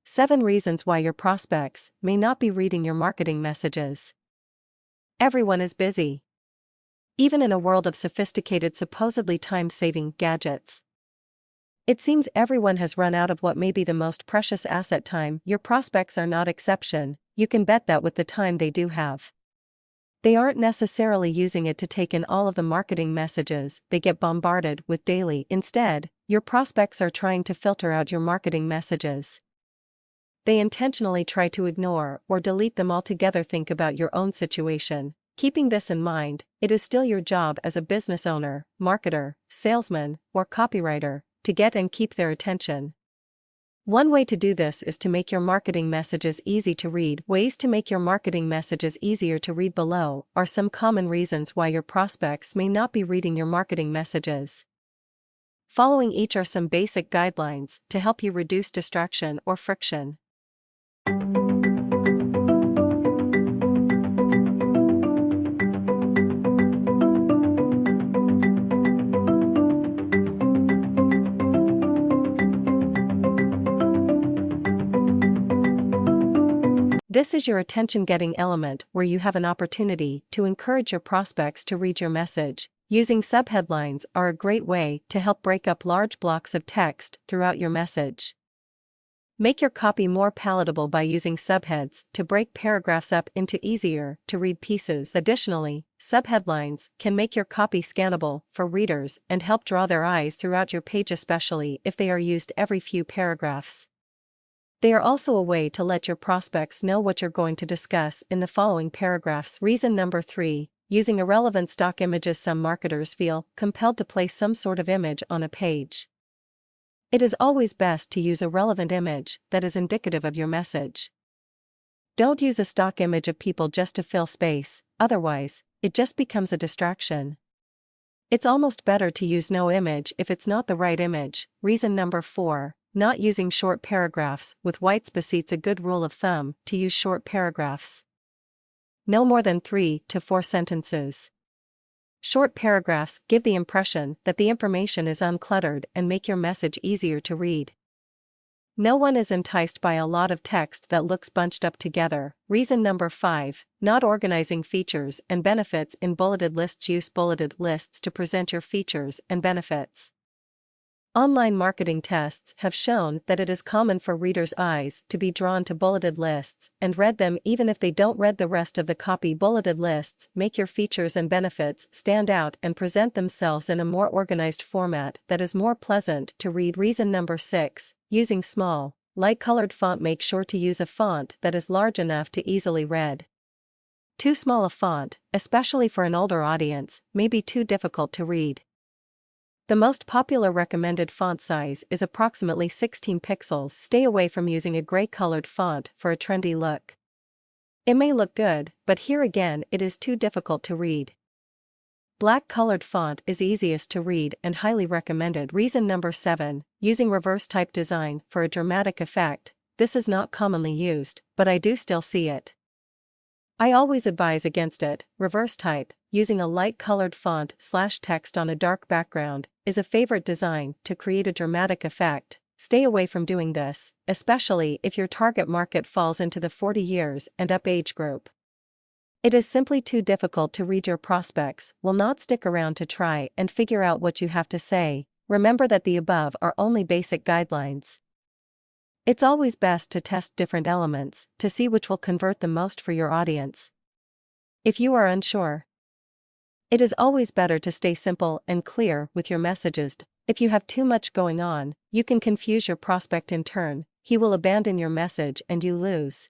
7 reasons why your prospects may not be reading your marketing messages. Everyone is busy. Even in a world of sophisticated, supposedly time-saving gadgets. It seems everyone has run out of what may be the most precious asset: time. Your prospects are not exception. You can bet that with the time they do have, they aren't necessarily using it to take in all of the marketing messages they get bombarded with daily. Instead, your prospects are trying to filter out your marketing messages. They intentionally try to ignore or delete them altogether. Think about your own situation. Keeping this in mind, it is still your job as a business owner, marketer, salesman, or copywriter to get and keep their attention. One way to do this is to make your marketing messages easy to read. Ways to make your marketing messages easier to read. Below are some common reasons why your prospects may not be reading your marketing messages. Following each are some basic guidelines to help you reduce distraction or friction. This is your attention-getting element where you have an opportunity to encourage your prospects to read your message. Using subheadlines are a great way to help break up large blocks of text throughout your message. Make your copy more palatable by using subheads to break paragraphs up into easier-to-read pieces. Additionally, subheadlines can make your copy scannable for readers and help draw their eyes throughout your page, especially if they are used every few paragraphs. They are also a way to let your prospects know what you're going to discuss in the following paragraphs. Reason number 3, using irrelevant stock images. Some marketers feel compelled to place some sort of image on a page. It is always best to use a relevant image that is indicative of your message. Don't use a stock image of people just to fill space, otherwise, it just becomes a distraction. It's almost better to use no image if it's not the right image. Reason number 4, not using short paragraphs with white space. It's a good rule of thumb to use short paragraphs. No more than 3 to 4 sentences. Short paragraphs give the impression that the information is uncluttered and make your message easier to read. No one is enticed by a lot of text that looks bunched up together. Reason number 5, not organizing features and benefits in bulleted lists. Use bulleted lists to present your features and benefits. Online marketing tests have shown that it is common for readers' eyes to be drawn to bulleted lists and read them even if they don't read the rest of the copy. Bulleted lists make your features and benefits stand out and present themselves in a more organized format that is more pleasant to read. Reason number 6, using small, light-colored font. Make sure to use a font that is large enough to easily read. Too small a font, especially for an older audience, may be too difficult to read. The most popular recommended font size is approximately 16 pixels. Stay away from using a gray-colored font for a trendy look. It may look good, but here again it is too difficult to read. Black-colored font is easiest to read and highly recommended. Reason number 7, using reverse type design for a dramatic effect. This is not commonly used, but I do still see it. I always advise against it. Reverse type, using a light-colored font/text on a dark background, is a favorite design to create a dramatic effect. Stay away from doing this, especially if your target market falls into the 40 years and up age group. It is simply too difficult to read. Your prospects will not stick around to try and figure out what you have to say. Remember that the above are only basic guidelines. It's always best to test different elements to see which will convert the most for your audience. If you are unsure, it is always better to stay simple and clear with your messages. If you have too much going on, you can confuse your prospect in turn. He will abandon your message and you lose.